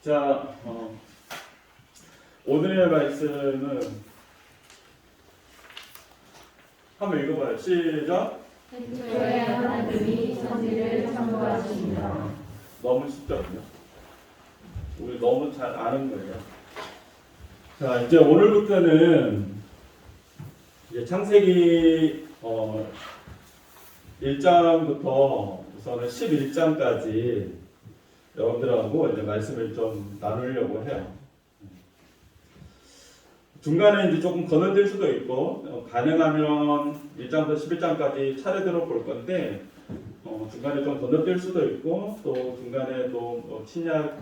자, 오늘의 말씀은 한번 읽어봐요. 시작. 태초에 하나님이 천지를 창조하십니다. 너무 쉽거든요. 우리 너무 잘 아는 거예요. 자, 이제 오늘부터는 이제 창세기 1장부터 우선은 11장까지 여러분들하고 이제 말씀을 좀 나누려고 해요. 중간에 이제 조금 건너뛸 수도 있고, 가능하면 1장부터 11장까지 차례대로 볼 건데, 중간에 좀 건너뛸 수도 있고, 또 중간에 또 신약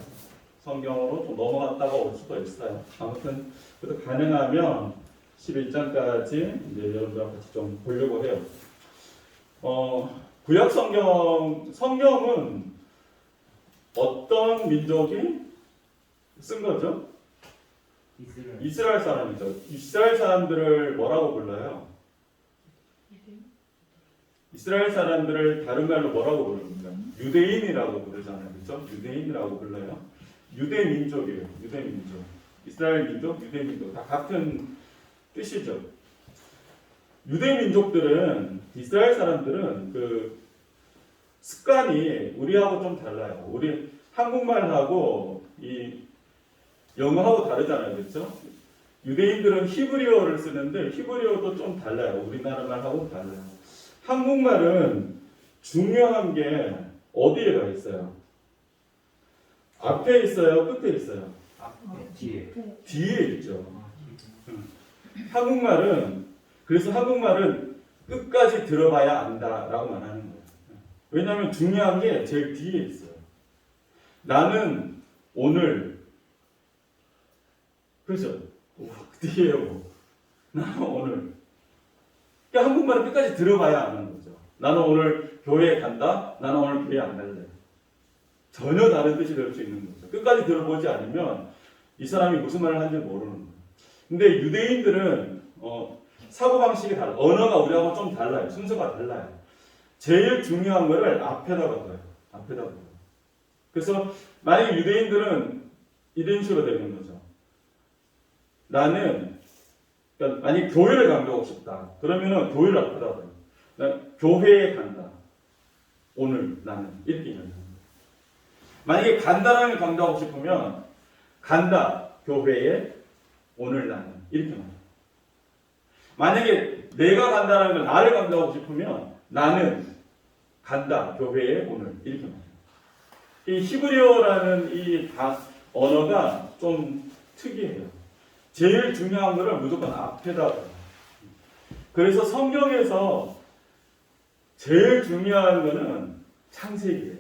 성경으로 좀 넘어갔다가 올 수도 있어요. 아무튼, 그래도 가능하면 11장까지 이제 여러분들하고 같이 좀 보려고 해요. 구약 성경은 어떤 민족이 쓴 거죠? 이스라엘 사람이죠. 이스라엘 사람들을 뭐라고 불러요? 이스라엘 사람들을 다른 말로 뭐라고 부릅니까? 유대인이라고 부르잖아요. 그렇죠? 유대인이라고 불러요. 유대 민족이에요. 유대 민족. 이스라엘 민족, 유대 민족 다 같은 뜻이죠. 유대 민족들은, 이스라엘 사람들은 그 습관이 우리하고 좀 달라요. 우리 한국말하고 이 영어하고 다르잖아요. 그렇죠? 유대인들은 히브리어를 쓰는데 히브리어도 좀 달라요. 우리나라 말하고 달라요. 한국말은 중요한 게 어디에가 있어요? 앞에 있어요? 끝에 있어요? 뒤에 있죠. 그래서 한국말은 끝까지 들어봐야 안다라고 말하는 거예요. 왜냐하면 중요한 게 제일 뒤에 있어요. 나는 오늘, 그렇죠? 뒤에요. 나는 오늘. 그러니까 한국말은 끝까지 들어봐야 아는 거죠. 나는 오늘 교회에 간다. 나는 오늘 교회 안 갈래. 전혀 다른 뜻이 될 수 있는 거죠. 끝까지 들어보지 않으면 이 사람이 무슨 말을 하는지 모르는 거예요. 근데 유대인들은 사고방식이 달라요. 언어가 우리하고 좀 달라요. 순서가 달라요. 제일 중요한 거를 앞에다가 둬요. 앞에다가 둬요. 그래서 만약에 유대인들은 이런 식으로 되는 거죠. 나는, 그러니까 만약에 교회를 강조하고 싶다. 그러면은 교회를 앞에다 둬요. 난 교회에 간다. 오늘 나는 이렇게 얘기합니다. 만약에 간다라는 걸 강조하고 싶으면 간다. 교회에 오늘 나는 이렇게 말해요. 만약에 내가 간다라는 걸 나를 강조하고 싶으면 나는 간다. 교회에 오늘 이렇게 말해요. 이 히브리어라는 이 언어가 좀 특이해요. 제일 중요한 거를 무조건 앞에다 봐요. 그래서 성경에서 제일 중요한 거는 창세기예요.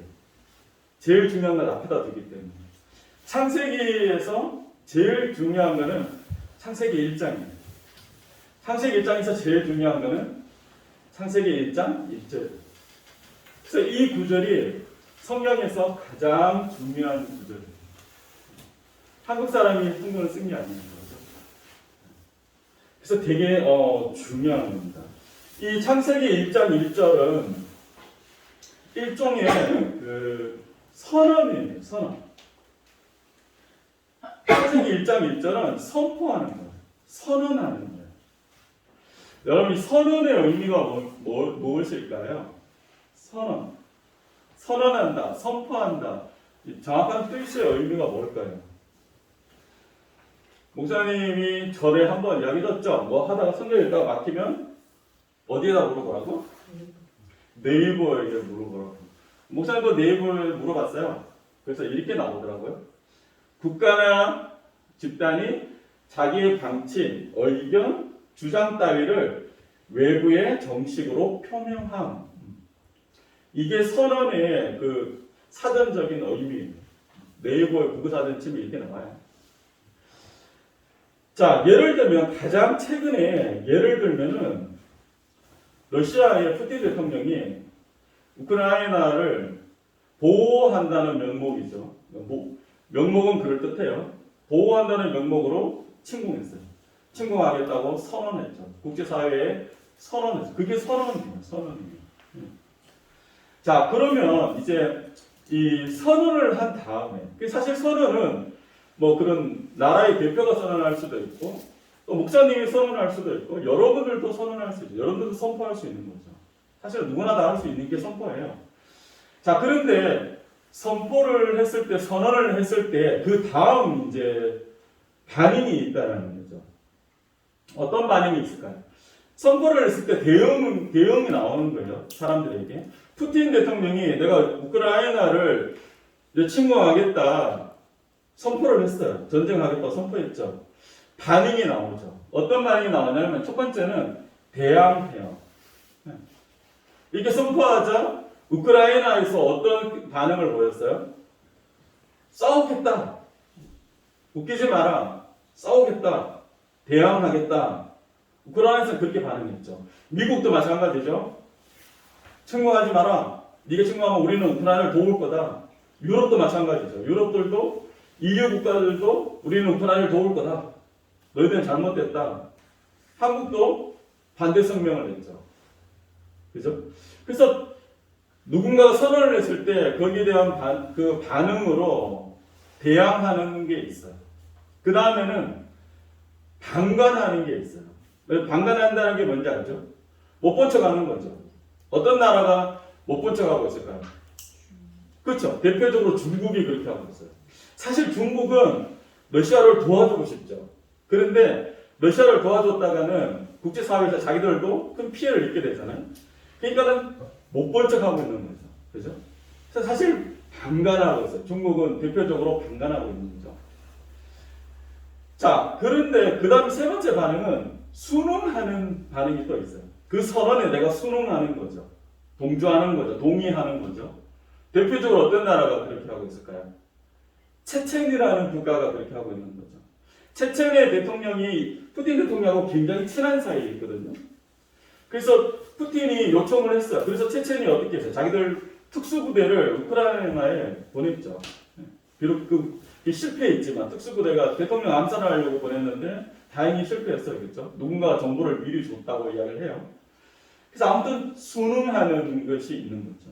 제일 중요한 걸 앞에다 두기 때문에. 창세기에서 제일 중요한 거는 창세기 1장이에요. 창세기 1장에서 제일 중요한 거는 창세기 1장 1절. 그래서 이 구절이 성경에서 가장 중요한 구절이에요. 한국 사람이 한글을 쓴 게 아니에요. 그래서 되게 중요한 겁니다. 이 창세기 1장 1절은 일종의 그 선언이에요. 선언. 창세기 1장 1절은 선포하는 거예요. 선언하는 거예요. 여러분, 이 선언의 의미가 무엇일까요? 선언. 선언한다, 선포한다. 정확한 뜻의 의미가 뭘까요? 목사님이 전에 한번 이야기 줬죠? 뭐 하다가 성경 읽다가 막히면 어디에다 물어보라고? 네이버에게 물어보라고. 목사님도 네이버에 물어봤어요. 그래서 이렇게 나오더라고요. 국가나 집단이 자기의 방침, 의견, 주장 따위를 외부에 정식으로 표명함. 이게 선언의 그 사전적인 의미입니다. 네이버에 국어사전 치면 이렇게 나와요. 자, 예를 들면 가장 최근에 예를 들면은 러시아의 푸틴 대통령이 우크라이나를 보호한다는 명목이죠. 명목은 그럴듯해요. 보호한다는 명목으로 침공했어요. 침공하겠다고 선언했죠. 국제사회에 선언했어요. 그게 선언이에요. 선언이에요. 자, 그러면 이제 이 선언을 한 다음에, 사실 선언은 뭐 그런 나라의 대표가 선언할 수도 있고 또 목사님이 선언할 수도 있고 여러분들도 선언할 수 있죠. 여러분들도 선포할 수 있는 거죠. 사실 누구나 다 할 수 있는 게 선포예요. 자, 그런데 선포를 했을 때, 선언을 했을 때 그 다음 이제 반응이 있다는 거죠. 어떤 반응이 있을까요? 선포를 했을 때 대응이 나오는 거예요. 사람들에게. 푸틴 대통령이 내가 우크라이나를 이제 침공하겠다 선포를 했어요. 전쟁하겠다 선포했죠. 반응이 나오죠. 어떤 반응이 나오냐면 첫 번째는 대항해요. 이렇게 선포하자 우크라이나에서 어떤 반응을 보였어요? 싸우겠다. 웃기지 마라. 싸우겠다. 대항하겠다. 우크라이나에서 그렇게 반응했죠. 미국도 마찬가지죠. 침공하지 마라. 네가 침공하면 우리는 우크라이나를 도울 거다. 유럽도 마찬가지죠. 유럽들도 EU 국가들도 우리는 우크라이나를 도울 거다. 너희들은 잘못됐다. 한국도 반대 성명을 냈죠. 그죠? 그래서 누군가가 선언을 했을 때 거기에 대한 그 반응으로 대항하는 게 있어요. 그 다음에는 방관하는 게 있어요. 방관한다는 게 뭔지 알죠? 못 본 척하는 거죠. 어떤 나라가 못 본 척하고 있을까요? 그렇죠. 대표적으로 중국이 그렇게 하고 있어요. 사실 중국은 러시아를 도와주고 싶죠. 그런데 러시아를 도와줬다가는 국제사회에서 자기들도 큰 피해를 입게 되잖아요. 그러니까는 못 본 척하고 있는 거죠. 그죠? 그래서 사실 방관하고 있어요. 중국은 대표적으로 방관하고 있는 거죠. 자, 그런데 그 다음 세 번째 반응은 순응하는 반응이 또 있어요. 그 선언에 내가 순응하는 거죠. 동조하는 거죠. 동의하는 거죠. 대표적으로 어떤 나라가 그렇게 하고 있을까요? 체첸이라는 국가가 그렇게 하고 있는 거죠. 체첸의 대통령이 푸틴 대통령하고 굉장히 친한 사이에 있거든요. 그래서 푸틴이 요청을 했어요. 그래서 체첸이 어떻게 했어요? 자기들 특수부대를 우크라이나에 보냈죠. 비록 실패했지만 특수부대가 대통령 암살을 하려고 보냈는데 다행히 실패했어요. 그렇죠? 누군가가 정보를 미리 줬다고 이야기를 해요. 그래서 아무튼 순응하는 것이 있는 거죠.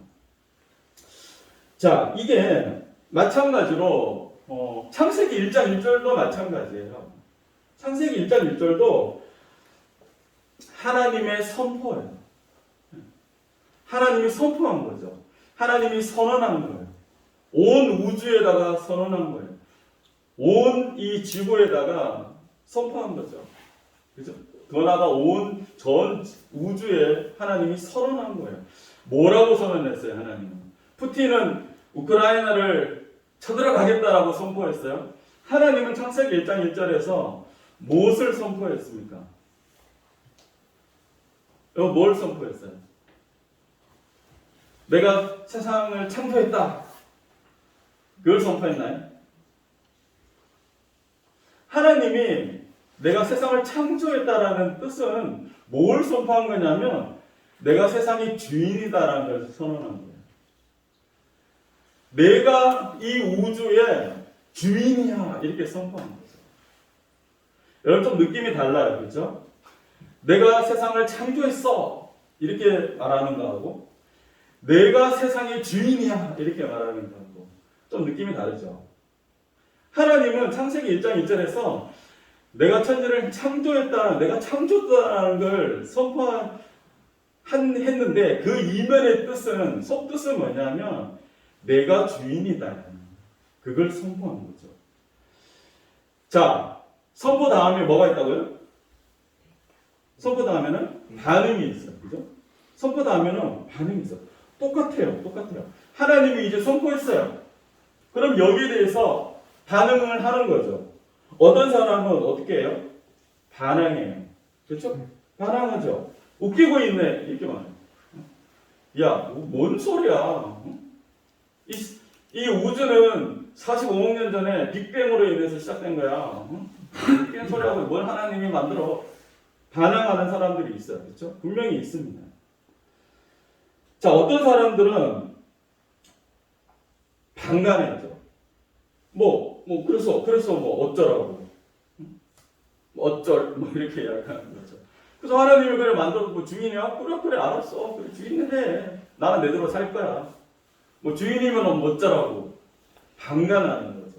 자, 이게 마찬가지로 창세기 1장 1절도 마찬가지예요. 창세기 1장 1절도 하나님의 선포예요. 하나님이 선포한 거죠. 하나님이 선언한 거예요. 온 우주에다가 선언한 거예요. 온 이 지구에다가 선포한 거죠. 그죠? 더 나아가 온 전 우주에 하나님이 선언한 거예요. 뭐라고 선언했어요, 하나님은? 푸틴은 우크라이나를 쳐들어가겠다라고 선포했어요. 하나님은 창세기 1장 1절에서 무엇을 선포했습니까? 뭘 선포했어요? 내가 세상을 창조했다. 그걸 선포했나요? 하나님이 내가 세상을 창조했다라는 뜻은 뭘 선포한 거냐면 내가 세상의 주인이다라는 걸 선언한 거예요. 내가 이 우주의 주인이야 이렇게 선포한 거죠. 여러분 좀 느낌이 달라요. 그렇죠? 내가 세상을 창조했어 이렇게 말하는 거하고 내가 세상의 주인이야 이렇게 말하는 거하고 좀 느낌이 다르죠. 하나님은 창세기 1장 1절에서 내가 천지를 창조했다, 내가 창조했다는 걸 선포했는데 그 이면의 뜻은, 속뜻은 뭐냐면 내가 주인이다. 그걸 선포한 거죠. 자, 선포 다음에 뭐가 있다고요? 선포 다음에는 반응이 있어요. 그죠? 선포 다음에는 반응이 있어요. 똑같아요. 하나님이 이제 선포했어요. 그럼 여기에 대해서 반응을 하는 거죠. 어떤 사람은 어떻게 해요? 반항해요. 그렇죠? 반항하죠. 웃기고 있네. 이렇게 말해요. 야, 뭔 소리야. 이 우주는 45억 년 전에 빅뱅으로 인해서 시작된 거야. 빅뱅 소리하고 뭘 하나님이 만들어. 반항하는 사람들이 있어요. 그렇죠? 분명히 있습니다. 자, 어떤 사람들은 방관했죠. 그래서 어쩌라고. 어쩔, 이렇게 이야기하는 거죠. 그래서 하나님이 그래 만들어, 주인이야? 그래, 알았어. 그래, 주인 해. 나는 내 대로 살 거야. 주인이면 어쩌라고. 방관하는 거죠.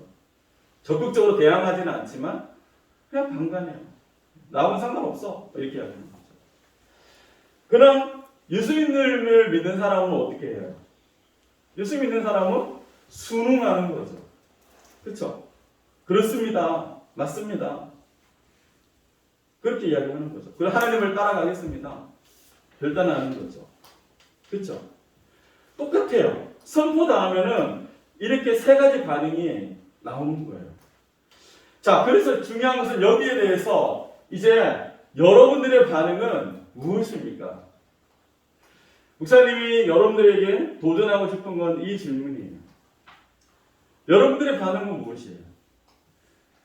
적극적으로 대항하지는 않지만 그냥 방관해요. 나하고는 상관없어. 이렇게 이야기하는 거죠. 그럼 예수님을 믿는 사람은 어떻게 해요? 예수 믿는 사람은 순응하는 거죠. 그렇죠? 그렇습니다. 맞습니다. 그렇게 이야기하는 거죠. 그리고 하나님을 따라가겠습니다. 결단하는 거죠. 그렇죠? 똑같아요. 선포 다음에는 이렇게 세 가지 반응이 나오는 거예요. 자, 그래서 중요한 것은 여기에 대해서 이제 여러분들의 반응은 무엇입니까? 목사님이 여러분들에게 도전하고 싶은 건 이 질문이에요. 여러분들의 반응은 무엇이에요?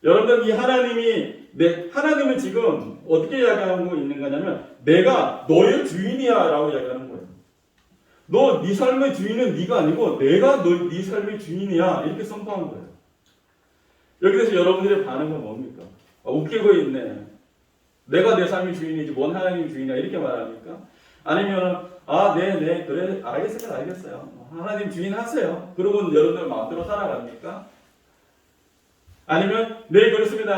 여러분들 이 하나님은 지금 어떻게 이야기하고 있는 거냐면 내가 너의 주인이야 라고 이야기하는 거예요. 너 네 삶의 주인은 네가 아니고 내가 네 삶의 주인이야 이렇게 선포한 거예요. 여기서 여러분들의 반응은 뭡니까? 웃기고 있네. 내가 내 삶의 주인이지 뭔 하나님의 주인이야 이렇게 말합니까? 아니면 네 그래 알겠어요. 하나님 주인 하세요. 그러고 여러분들 마음대로 살아갑니까? 아니면 네 그렇습니다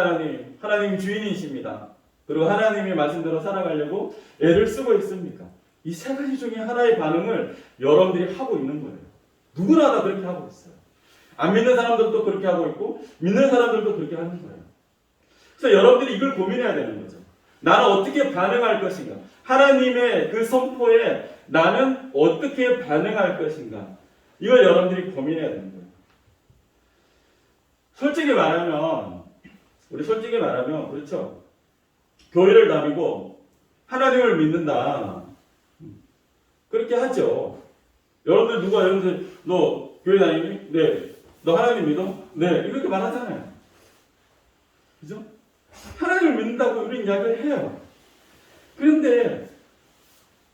하나님 주인이십니다. 그리고 하나님의 말씀대로 살아가려고 애를 쓰고 있습니까? 이 세 가지 중에 하나의 반응을 여러분들이 하고 있는 거예요. 누구나 다 그렇게 하고 있어요. 안 믿는 사람들도 그렇게 하고 있고 믿는 사람들도 그렇게 하는 거예요. 그래서 여러분들이 이걸 고민해야 되는 거죠. 나는 어떻게 반응할 것인가? 하나님의 그 선포에 나는 어떻게 반응할 것인가? 이걸 여러분들이 고민해야 되는 거예요. 우리 솔직히 말하면 그렇죠. 교회를 다니고 하나님을 믿는다. 그렇게 하죠. 여러분들 너 교회 다니니? 네. 너 하나님 믿어? 네. 이렇게 말하잖아요. 그죠? 하나님을 믿는다고 우리 이야기를 해요. 그런데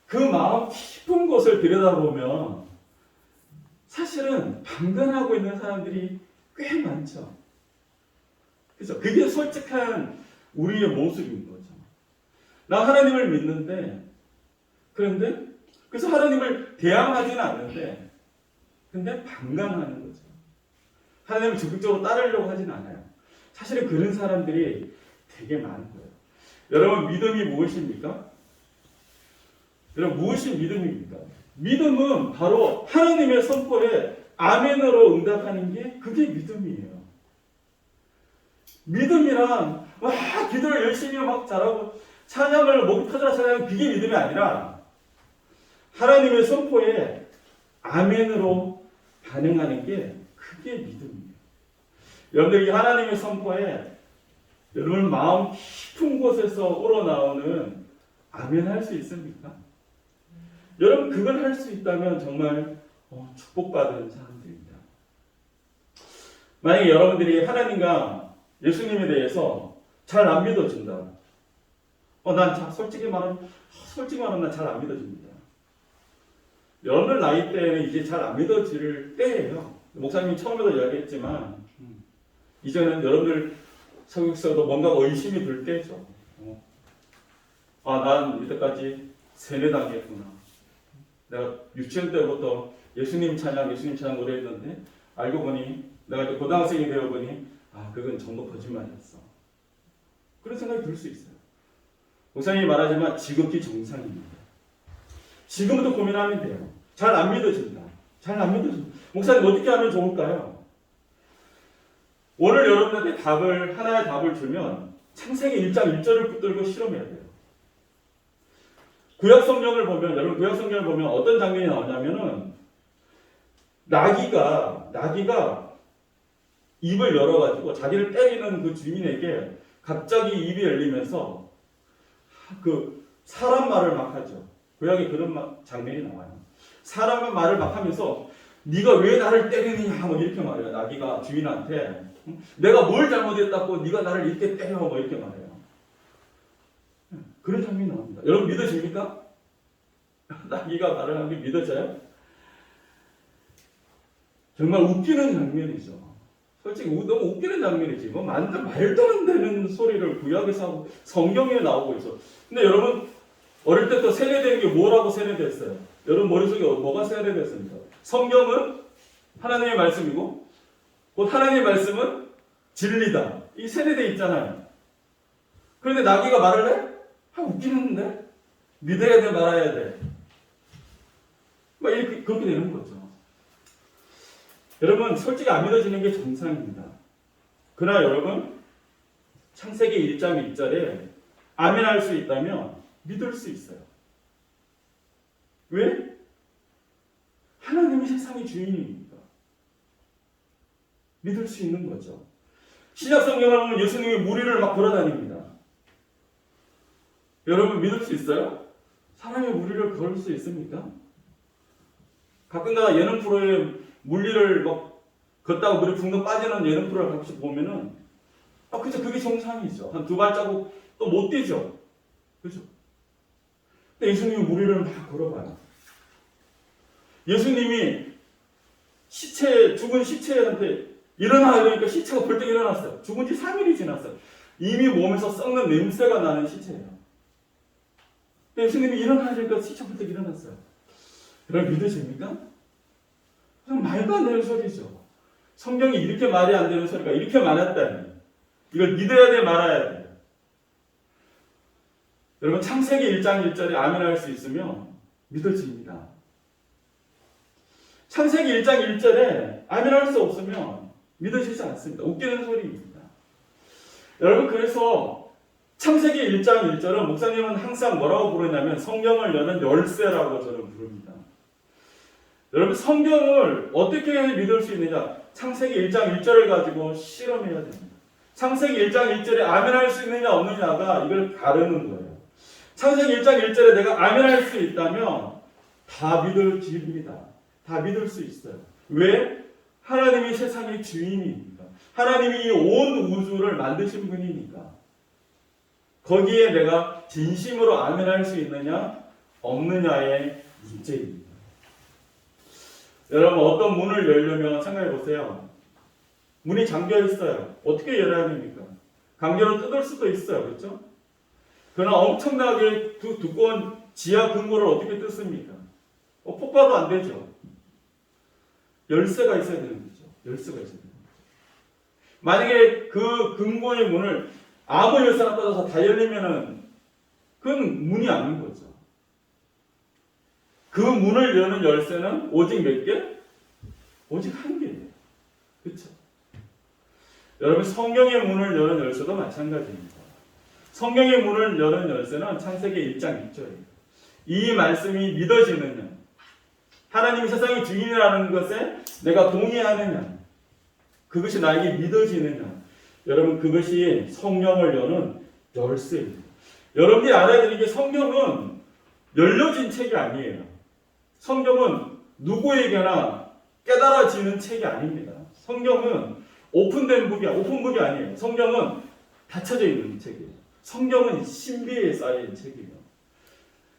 그 마음 깊은 곳을 들여다보면 사실은 방관하고 있는 사람들이 꽤 많죠. 그죠? 그게 솔직한 우리의 모습인 거죠. 나 하나님을 믿는데, 그래서 하나님을 대항하지는 않는데, 근데 방관하는 거죠. 하나님을 적극적으로 따르려고 하진 않아요. 사실은 그런 사람들이 되게 많은 거예요. 여러분, 믿음이 무엇입니까? 여러분, 무엇이 믿음입니까? 믿음은 바로 하나님의 선포에 아멘으로 응답하는 게 그게 믿음이에요. 믿음이란 기도를 열심히 막 잘하고 찬양을 목 터져라 찬양하는 그게 믿음이 아니라 하나님의 선포에 아멘으로 반응하는 게 그게 믿음이에요. 여러분들 이 하나님의 선포에 여러분 마음 깊은 곳에서 우러나오는 아멘 할 수 있습니까? 여러분 그걸 할 수 있다면 정말 축복받은 사람들입니다. 만약에 여러분들이 하나님과 예수님에 대해서 잘 안 믿어진다. 난 솔직히 말하면 난 잘 안 믿어집니다. 여러분들 나이 때는 이제 잘 안 믿어질 때예요. 목사님이 처음에도 이야기했지만 이제는 여러분들 성격에서도 뭔가 의심이 들 때죠. 난 이때까지 세뇌당했구나. 내가 유치원 때부터 예수님 찬양 노래했는데 알고 보니 내가 이제 고등학생이 되어 보니 그건 전부 거짓말이었어. 그런 생각이 들 수 있어요. 목사님이 말하지만 지극히 정상입니다. 지금부터 고민하면 돼요. 잘 안 믿어진다. 목사님 어떻게 하면 좋을까요? 오늘 여러분한테 하나의 답을 주면 창세기 1장 1절을 붙들고 실험해야 돼요. 구약 성경을 보면 어떤 장면이 나오냐면은 나귀가 입을 열어가지고 자기를 때리는 그 주인에게 갑자기 입이 열리면서 그 사람 말을 막 하죠. 구약에 그런 장면이 나와요. 사람 말을 막 하면서 네가 왜 나를 때리느냐 이렇게 말해요. 나귀가 주인한테 내가 뭘 잘못했다고 네가 나를 이렇게 때려 이렇게 말해요. 그런 장면이 나옵니다. 여러분 믿어집니까? 나귀가 말을 하는 게 믿어져요? 정말 웃기는 장면이죠. 솔직히 너무 웃기는 장면이지. 말도 안 되는 소리를 구약에서 하고 성경에 나오고 있어. 근데 여러분 어릴 때부터 세뇌된 게 뭐라고 세뇌됐어요? 여러분 머릿속에 뭐가 세뇌됐습니까? 성경은 하나님의 말씀이고 곧 하나님의 말씀은 진리다. 이 세뇌돼 있잖아요. 그런데 나귀가 말을 해? 웃기는데? 믿어야 돼, 말아야 돼. 막 이렇게, 그렇게 되는 거죠. 여러분, 솔직히 안 믿어지는 게 정상입니다. 그러나 여러분, 창세기 1장 1절에 아멘할 수 있다면 믿을 수 있어요. 왜? 하나님이 세상의 주인이니까. 믿을 수 있는 거죠. 신약 성경을 보면 예수님이 무리를 막 돌아다닙니다. 여러분 믿을 수 있어요? 사람이 무리를 걸을 수 있습니까? 가끔가다 예능 프로에 물리를 막 걷다가 물이 붕덩 빠지는 예능 프로를 가끔씩 보면은 그죠, 그게 정상이죠. 한 두 발자국 또 못 뛰죠. 그죠? 근데 예수님이 무리를 막 걸어봐요. 예수님이 죽은 시체한테 일어나 이러니까 시체가 벌떡 일어났어요. 죽은 지 3일이 지났어요. 이미 몸에서 썩는 냄새가 나는 시체예요. 근데 예수님이 일어나니까 시체가 벌떡 일어났어요. 여러분 믿으십니까? 말도 안 되는 소리죠. 성경이 이렇게 말이 안 되는 소리가 이렇게 많았다니. 이걸 믿어야 돼, 말아야 돼. 여러분 창세기 1장 1절에 아멘할 수 있으면 믿어집니다. 창세기 1장 1절에 아멘할 수 없으면 믿어지지 않습니다. 웃기는 소리입니다. 여러분 그래서 창세기 1장 1절은 목사님은 항상 뭐라고 부르냐면 성경을 여는 열쇠라고 저는 부릅니다. 여러분 성경을 어떻게 믿을 수 있느냐? 창세기 1장 1절을 가지고 실험해야 됩니다. 창세기 1장 1절에 아멘할 수 있느냐 없느냐가 이걸 가르는 거예요. 창세기 1장 1절에 내가 아멘할 수 있다면 다 믿어집니다. 다 믿을 수 있어요. 왜? 하나님이 세상의 주인이니까. 하나님이 이 온 우주를 만드신 분이니까. 거기에 내가 진심으로 아멘할 수 있느냐 없느냐의 문제입니다. 여러분 어떤 문을 열려면 생각해 보세요. 문이 잠겨 있어요. 어떻게 열어야 됩니까? 강제로 뜯을 수도 있어요. 그렇죠? 그러나 엄청나게 두꺼운 지하 금고를 어떻게 뜯습니까? 폭파도 안 되죠. 열쇠가 있어야 되는 거죠. 열쇠가 있어야 되는 거죠. 만약에 그 금고의 문을 아무 열쇠나 꽂아서 다 열리면은 그건 문이 아닌 거죠. 그 문을 여는 열쇠는 오직 몇 개? 오직 한 개예요. 그렇죠? 여러분 성경의 문을 여는 열쇠도 마찬가지입니다. 성경의 문을 여는 열쇠는 창세기 1장 1절이에요. 이 말씀이 믿어지느냐, 하나님이 세상의 주인이라는 것에 내가 동의하느냐, 그것이 나에게 믿어지느냐, 여러분 그것이 성령을 여는 열쇠입니다. 여러분들이 알아야 되는 게 성경은 열려진 책이 아니에요. 성경은 누구에게나 깨달아지는 책이 아닙니다. 성경은 오픈된 북이 아니에요. 성경은 닫혀져 있는 책이에요. 성경은 신비에 쌓인 책이에요.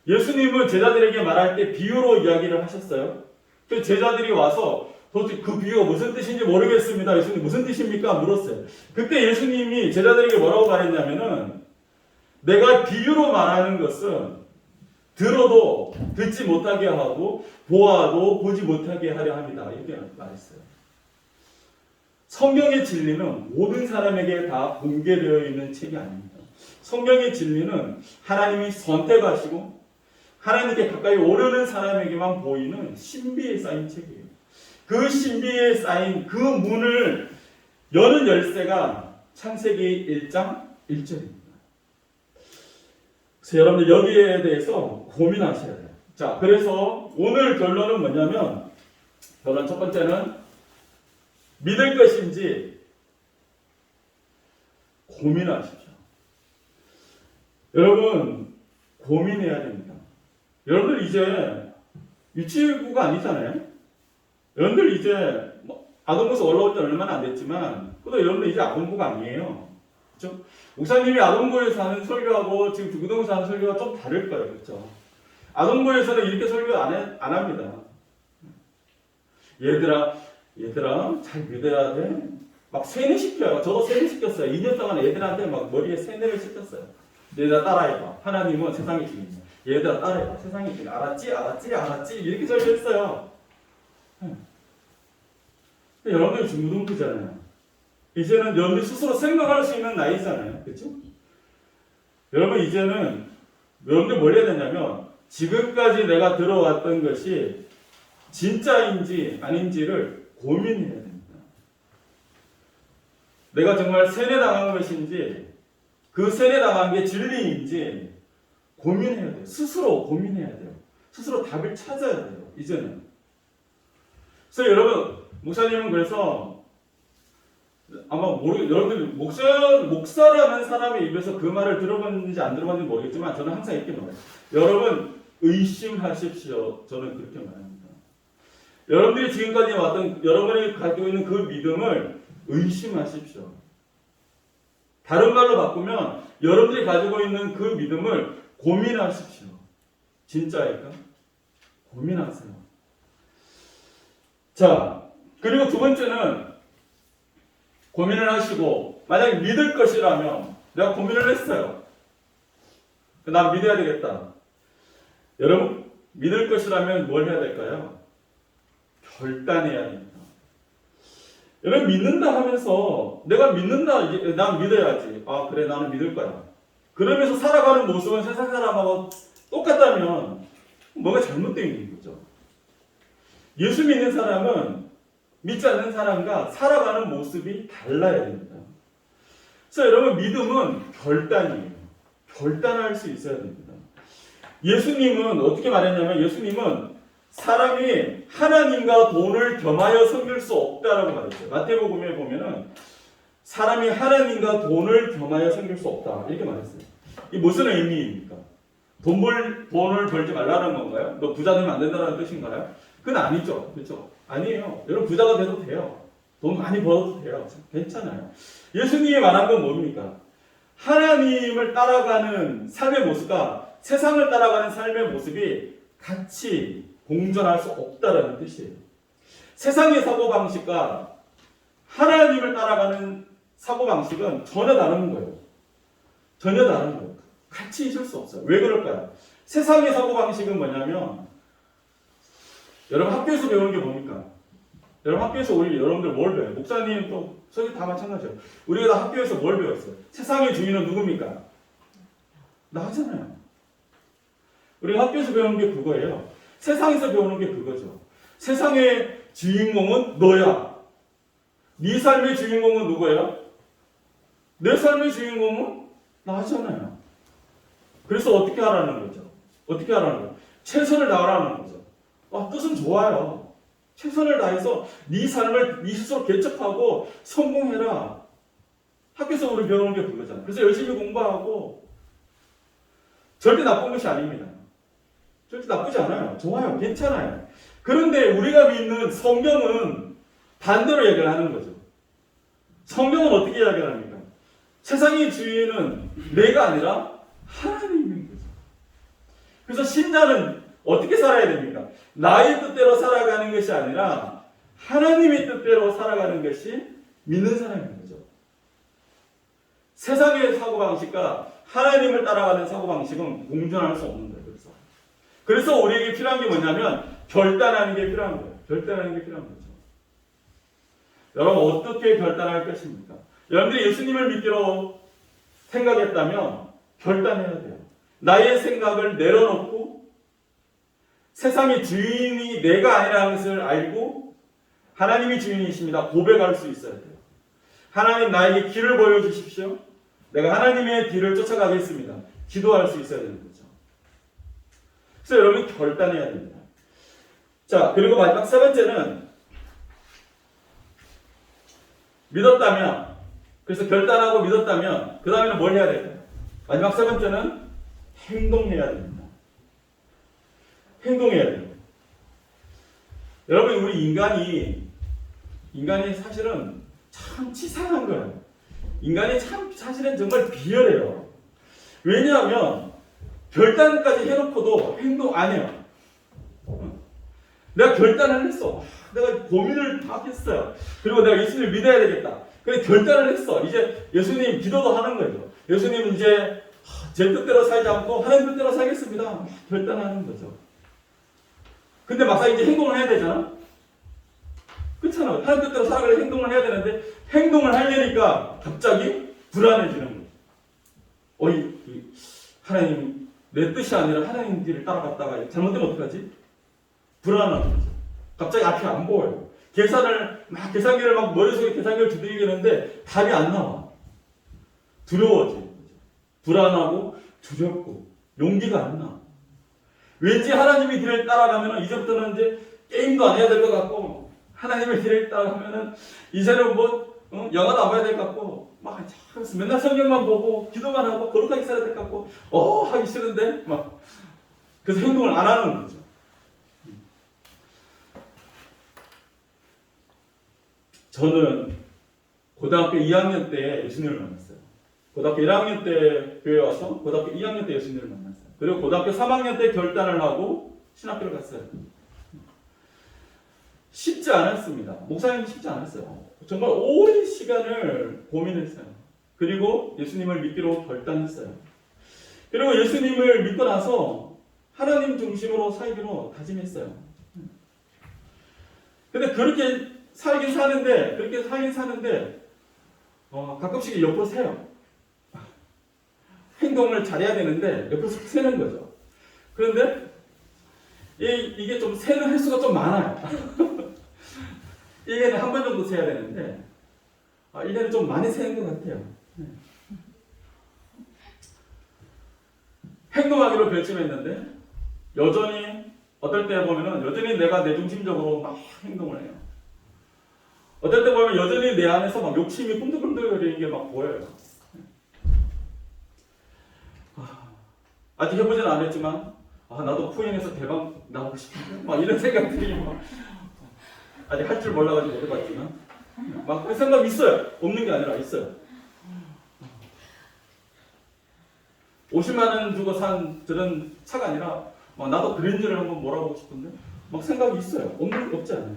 예수님은 제자들에게 말할 때 비유로 이야기를 하셨어요. 그 제자들이 와서 도대체 그 비유가 무슨 뜻인지 모르겠습니다. 예수님 무슨 뜻입니까? 물었어요. 그때 예수님이 제자들에게 뭐라고 말했냐면은 내가 비유로 말하는 것은 들어도 듣지 못하게 하고 보아도 보지 못하게 하려 합니다. 이렇게 말했어요. 성경의 진리는 모든 사람에게 다 공개되어 있는 책이 아닙니다. 성경의 진리는 하나님이 선택하시고 하나님께 가까이 오려는 사람에게만 보이는 신비에 쌓인 책이에요. 그 신비에 쌓인 그 문을 여는 열쇠가 창세기 1장 1절입니다. 그래서 여러분들 여기에 대해서 고민하셔야 돼요. 자, 그래서 오늘 결론은 뭐냐면, 결론 첫 번째는 믿을 것인지 고민하십시오. 여러분 고민해야 됩니다. 여러분들 이제 유치부가 아니잖아요. 여러분들 이제 아동부에서 올라올 때 얼마나 안 됐지만, 그래도 여러분들 이제 아동부가 아니에요. 그렇죠? 목사님이 아동부에서 하는 설교하고 지금 중고등부에서 하는 설교가 좀 다를 거예요. 그렇죠? 아동부에서는 이렇게 설교 안 합니다. 얘들아 잘 믿어야 돼. 막 세뇌시켜요. 저도 세뇌시켰어요. 2년 동안 애들한테 막 머리에 세뇌를 시켰어요. 얘들아 따라해봐. 하나님은 세상의 주인이야. 얘들아 따라해봐. 세상의 주인. 알았지? 이렇게 설교했어요. 근데 여러분들 중고등부잖아요. 이제는 여러분이 스스로 생각할 수 있는 나이잖아요. 그렇죠? 여러분 이제는 여러분들 뭘 해야 되냐면 지금까지 내가 들어왔던 것이 진짜인지 아닌지를 고민해야 됩니다. 내가 정말 세뇌당한 것인지 그 세뇌당한 게 진리인지 고민해야 돼요. 스스로 고민해야 돼요. 스스로 답을 찾아야 돼요. 이제는. 그래서 여러분 목사님은 그래서 아마 여러분들 목사라는 사람의 입에서 그 말을 들어봤는지 안 들어봤는지 모르겠지만 저는 항상 이렇게 말해요. 여러분 의심하십시오. 저는 그렇게 말합니다. 여러분들이 지금까지 왔던 여러분이 가지고 있는 그 믿음을 의심하십시오. 다른 말로 바꾸면 여러분들이 가지고 있는 그 믿음을 고민하십시오. 진짜일까? 고민하세요. 자, 그리고 두 번째는 고민을 하시고 만약에 믿을 것이라면 내가 고민을 했어요. 난 믿어야 되겠다. 여러분 믿을 것이라면 뭘 해야 될까요? 결단해야 됩니다. 여러분 믿는다 하면서 내가 믿는다 이제 난 믿어야지. 아 그래 나는 믿을 거야. 그러면서 살아가는 모습은 세상 사람하고 똑같다면 뭐가 잘못되어 있는 거죠. 예수 믿는 사람은 믿지 않는 사람과 살아가는 모습이 달라야 됩니다. 그래서 여러분 믿음은 결단이에요. 결단할 수 있어야 됩니다. 예수님은 어떻게 말했냐면 예수님은 사람이 하나님과 돈을 겸하여 섬길 수 없다라고 말했어요. 마태복음에 보면은 사람이 하나님과 돈을 겸하여 섬길 수 없다 이렇게 말했어요. 이 무슨 의미입니까? 돈을 벌지 말라는 건가요? 너 부자 되면 안 된다는 뜻인가요? 그건 아니죠. 그렇죠? 아니에요. 여러분 부자가 돼도 돼요. 돈 많이 벌어도 돼요. 괜찮아요. 예수님이 말한 건 뭡니까? 하나님을 따라가는 삶의 모습과 세상을 따라가는 삶의 모습이 같이 공존할 수 없다라는 뜻이에요. 세상의 사고방식과 하나님을 따라가는 사고방식은 전혀 다른 거예요. 전혀 다른 거예요. 같이 있을 수 없어요. 왜 그럴까요? 세상의 사고방식은 뭐냐면 여러분 학교에서 배우는 게 뭡니까? 여러분 학교에서 우리 여러분들 뭘 배워요? 목사님 또 저기 다 마찬가지예요. 우리가 다 학교에서 뭘 배웠어요? 세상의 주인은 누굽니까? 나잖아요. 우리가 학교에서 배우는 게 그거예요. 세상에서 배우는 게 그거죠. 세상의 주인공은 너야. 네 삶의 주인공은 누구예요? 내 삶의 주인공은 나잖아요. 그래서 어떻게 하라는 거죠? 어떻게 하라는 거예요? 최선을 다하라는 거죠. 뜻은 좋아요. 최선을 다해서 네 삶을 네 스스로 개척하고 성공해라. 학교에서 우리 배우는 게 그거잖아요. 그래서 열심히 공부하고 절대 나쁜 것이 아닙니다. 절대 나쁘지 않아요. 좋아요. 괜찮아요. 그런데 우리가 믿는 성경은 반대로 얘기를 하는 거죠. 성경은 어떻게 이야기를 합니까? 세상의 주인은 내가 아니라 하나님인 거죠. 그래서 신자는 어떻게 살아야 됩니까? 나의 뜻대로 살아가는 것이 아니라 하나님의 뜻대로 살아가는 것이 믿는 사람인 거죠. 세상의 사고방식과 하나님을 따라가는 사고방식은 공존할 수 없는 거예요. 그래서 우리에게 필요한 게 뭐냐면 결단하는 게 필요한 거예요. 결단하는 게 필요한 거죠. 여러분 어떻게 결단할 것입니까? 여러분들이 예수님을 믿기로 생각했다면 결단해야 돼요. 나의 생각을 내려놓고 세상의 주인이 내가 아니라는 것을 알고 하나님이 주인이십니다. 고백할 수 있어야 돼요. 하나님 나에게 길을 보여주십시오. 내가 하나님의 길을 쫓아가겠습니다. 기도할 수 있어야 되는 거죠. 그래서 여러분 결단해야 됩니다. 자, 그리고 마지막 세 번째는 믿었다면, 그래서 결단하고 믿었다면 그 다음에는 뭘 해야 될까요? 마지막 세 번째는 행동해야 됩니다. 행동해야 돼요. 여러분 우리 인간이 사실은 참 치사한 거예요. 인간이 참 사실은 정말 비열해요. 왜냐하면 결단까지 해놓고도 행동 안 해요. 내가 결단을 했어. 내가 고민을 다 했어요. 그리고 내가 예수님을 믿어야 되겠다. 그래 결단을 했어. 이제 예수님 기도도 하는 거죠. 예수님 이제 제 뜻대로 살지 않고 하나님 뜻대로 살겠습니다. 결단하는 거죠. 근데 막상 이제 행동을 해야 되잖아. 그렇잖아요. 하나님 뜻대로 살아갈 행동을 해야 되는데 행동을 하려니까 갑자기 불안해지는 거예요. 하나님 내 뜻이 아니라 하나님 길을 따라갔다가 잘못되면 어떡하지? 불안한 거죠. 갑자기 앞이 안 보여요. 계산기를 막 머릿속에 계산기를 두들기는데 답이 안 나와. 두려워지는 거죠. 불안하고 두렵고 용기가 안 나. 왠지 하나님의 길을 따라가면 이제부터는 이제 게임도 안 해야 될 것 같고 하나님의 길을 따라가면 이제는 영화도 안 봐야 될 것 같고 막 맨날 성경만 보고 기도만 하고 거룩하게 살아야 될 것 같고 하기 싫은데 막 그래서 행동을 안 하는 거죠. 저는 고등학교 2학년 때 예수님을 만났어요. 고등학교 1학년 때 교회 와서 고등학교 2학년 때 예수님을 만났어요. 그리고 고등학교 3학년 때 결단을 하고 신학교를 갔어요. 쉽지 않았습니다. 목사님이 쉽지 않았어요. 정말 오랜 시간을 고민했어요. 그리고 예수님을 믿기로 결단했어요. 그리고 예수님을 믿고 나서 하나님 중심으로 살기로 다짐했어요. 근데 그렇게 살긴 사는데 가끔씩 옆으로 새요. 행동을 잘해야 되는데 옆으로 쏙 새는 거죠. 그런데 이게 좀 새는 횟수가 좀 많아요. 1년에 한 번 정도 새야 되는데 1년에 좀 많이 새는 것 같아요. 행동하기로 결심했는데 여전히 어떨 때 보면은 여전히 내가 내 중심적으로 막 행동을 해요. 어떨 때 보면 여전히 내 안에서 막 욕심이 꿈틀꿈틀거리는 게 막 보여요. 아직 해보진 않았지만 나도 푸인에서 대박 나오고 싶은데 막 이런 생각들이 막 아직 할 줄 몰라가지고 못 해봤지만 막 그 생각이 있어요. 없는 게 아니라 있어요. 50만 원 주고 산 저런 차가 아니라 나도 그랜저를 한번 몰아보고 싶은데 막 생각이 있어요. 없는 게 없지 않아요.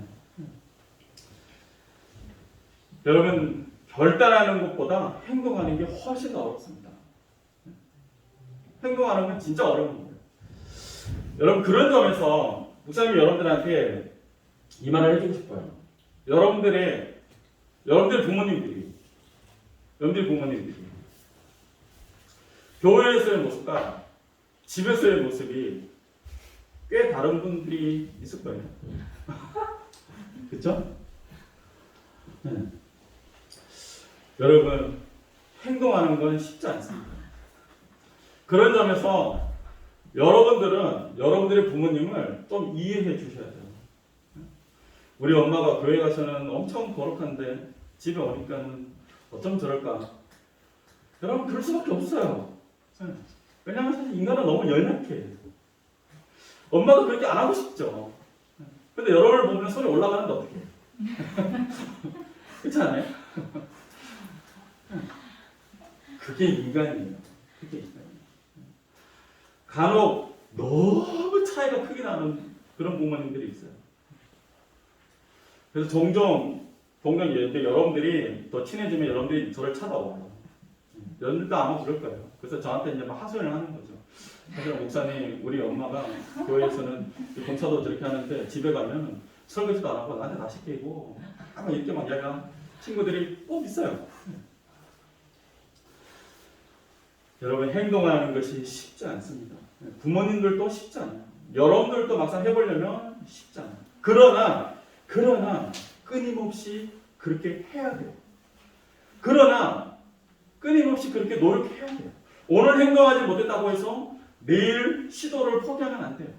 여러분 결단하는 것보다 행동하는 게 훨씬 더 어렵습니다. 행동하는 건 진짜 어려운 거예요. 여러분 그런 점에서 목사님이 여러분들한테 이 말을 해주고 싶어요. 여러분들의 부모님들이 교회에서의 모습과 집에서의 모습이 꽤 다른 분들이 있을 거예요. 그렇죠? 네. 여러분 행동하는 건 쉽지 않습니다. 그런 점에서 여러분들은 여러분들의 부모님을 좀 이해해 주셔야 돼요. 우리 엄마가 교회 가서는 엄청 거룩한데 집에 오니까는 어쩜 저럴까? 여러분 그럴 수밖에 없어요. 왜냐하면 사실 인간은 너무 연약해. 엄마도 그렇게 안 하고 싶죠. 근데 여러분을 보면 손이 올라가는데 어떡해? 그렇지 않아요? 그게 인간이에요. 간혹 너무 차이가 크게 나는 그런 부모님들이 있어요. 그래서 종종 여러분들이 더 친해지면 여러분들이 저를 찾아와요. 여러분들도 아마 그럴 거예요. 그래서 저한테 이제 막 하소연을 하는 거죠. 그래서 목사님, 우리 엄마가 교회에서는 봉사도 저렇게 하는데 집에 가면 설거지도 안 하고 나한테 다 시키고 아마 이렇게 막 얘가 친구들이 꼭 있어요. 여러분 행동하는 것이 쉽지 않습니다. 부모님들도 쉽지 않아요. 여러분들도 막상 해보려면 쉽지 않아요. 그러나 끊임없이 그렇게 해야 돼요. 그러나 끊임없이 그렇게 노력해야 돼요. 오늘 행동하지 못했다고 해서 내일 시도를 포기하면 안 돼요.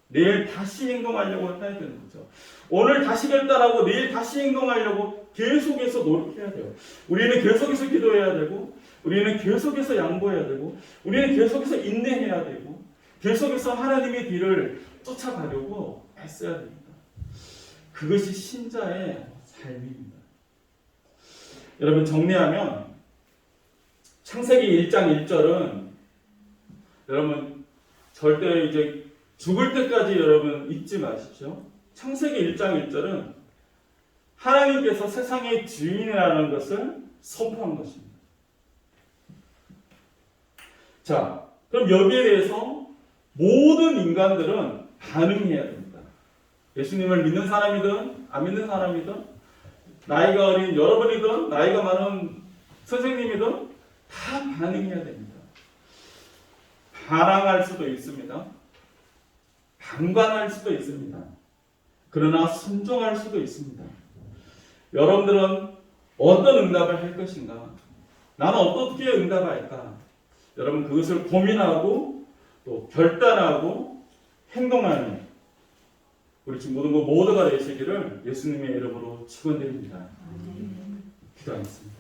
내일 다시 행동하려고 해야 되는 거죠. 오늘 다시 결단하고 내일 다시 행동하려고 계속해서 노력해야 돼요. 우리는 계속해서 기도해야 되고 우리는 계속해서 양보해야 되고 우리는 계속해서 인내해야 되고 계속해서 하나님의 길을 쫓아가려고 애써야 됩니다. 그것이 신자의 삶입니다. 여러분 정리하면 창세기 1장 1절은 여러분 절대 이제 죽을 때까지 여러분 잊지 마십시오. 창세기 1장 1절은 하나님께서 세상의 주인이라는 것을 선포한 것입니다. 자, 그럼 여기에 대해서 모든 인간들은 반응해야 됩니다. 예수님을 믿는 사람이든 안 믿는 사람이든 나이가 어린 여러분이든 나이가 많은 선생님이든 다 반응해야 됩니다. 반항할 수도 있습니다. 방관할 수도 있습니다. 그러나 순종할 수도 있습니다. 여러분들은 어떤 응답을 할 것인가? 나는 어떻게 응답할까? 여러분 그것을 고민하고 또 결단하고 행동하는 우리 친구들 모두가 되시기를 예수님의 이름으로 축원드립니다. 기도하겠습니다.